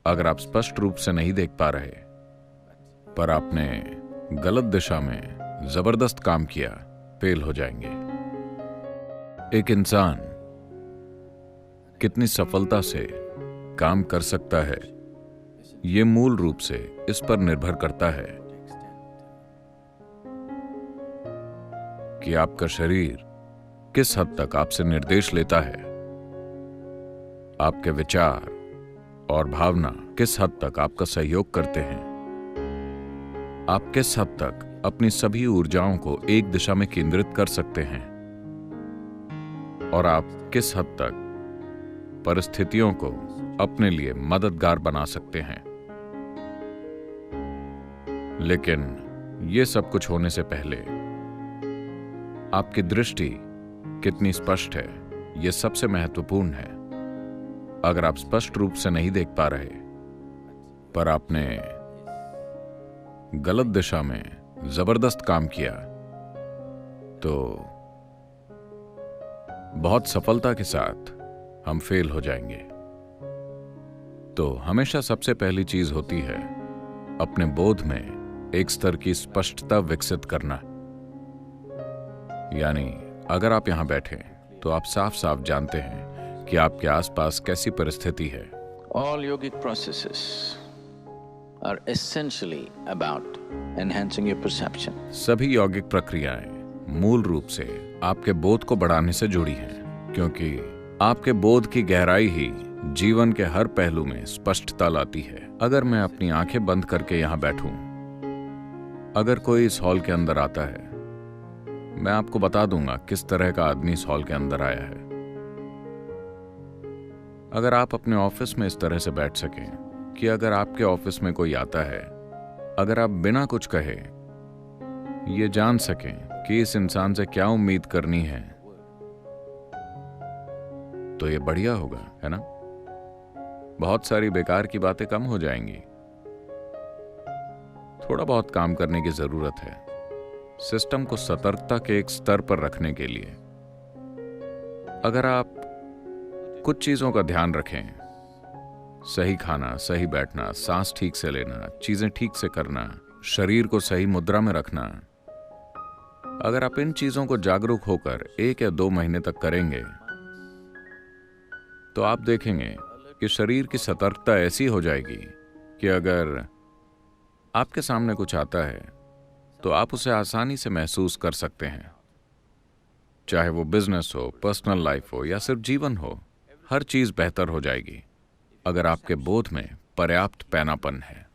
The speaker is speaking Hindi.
अगर आप स्पष्ट रूप से नहीं देख पा रहे, पर आपने गलत दिशा में जबरदस्त काम किया, फेल हो जाएंगे। एक इंसान कितनी सफलता से काम कर सकता है, यह मूल रूप से इस पर निर्भर करता है कि आपका शरीर किस हद तक आपसे निर्देश लेता है, आपके विचार और भावना किस हद तक आपका सहयोग करते हैं, आप किस हद तक अपनी सभी ऊर्जाओं को एक दिशा में केंद्रित कर सकते हैं, और आप किस हद तक परिस्थितियों को अपने लिए मददगार बना सकते हैं। लेकिन यह सब कुछ होने से पहले आपकी दृष्टि कितनी स्पष्ट है, यह सबसे महत्वपूर्ण है। अगर आप स्पष्ट रूप से नहीं देख पा रहे, पर आपने गलत दिशा में जबरदस्त काम किया, तो बहुत सफलता के साथ हम फेल हो जाएंगे। तो हमेशा सबसे पहली चीज होती है अपने बोध में एक स्तर की स्पष्टता विकसित करना। यानी अगर आप यहां बैठे तो आप साफ साफ जानते हैं कि आपके आसपास कैसी परिस्थिति है। All yogic processes are essentially about enhancing your perception. सभी यौगिक प्रक्रियाएं मूल रूप से आपके बोध को बढ़ाने से जुड़ी हैं, क्योंकि आपके बोध की गहराई ही जीवन के हर पहलू में स्पष्टता लाती है। अगर मैं अपनी आंखें बंद करके यहां बैठूं, अगर कोई इस हॉल के अंदर आता है, मैं आपको बता दूंगा किस तरह का आदमी इस हॉल के अंदर आया है। अगर आप अपने ऑफिस में इस तरह से बैठ सकें कि अगर आपके ऑफिस में कोई आता है, अगर आप बिना कुछ कहे ये जान सकें कि इस इंसान से क्या उम्मीद करनी है, तो ये बढ़िया होगा, है ना? बहुत सारी बेकार की बातें कम हो जाएंगी। थोड़ा बहुत काम करने की जरूरत है सिस्टम को सतर्कता के एक स्तर पर रखने के लिए। अगर आप कुछ चीजों का ध्यान रखें, सही खाना, सही बैठना, सांस ठीक से लेना, चीजें ठीक से करना, शरीर को सही मुद्रा में रखना, अगर आप इन चीजों को जागरूक होकर 1 या 2 महीने तक करेंगे, तो आप देखेंगे कि शरीर की सतर्कता ऐसी हो जाएगी कि अगर आपके सामने कुछ आता है तो आप उसे आसानी से महसूस कर सकते हैं। चाहे वो बिजनेस हो, पर्सनल लाइफ हो या सिर्फ जीवन हो, हर चीज बेहतर हो जाएगी अगर आपके बोध में पर्याप्त पैनापन है।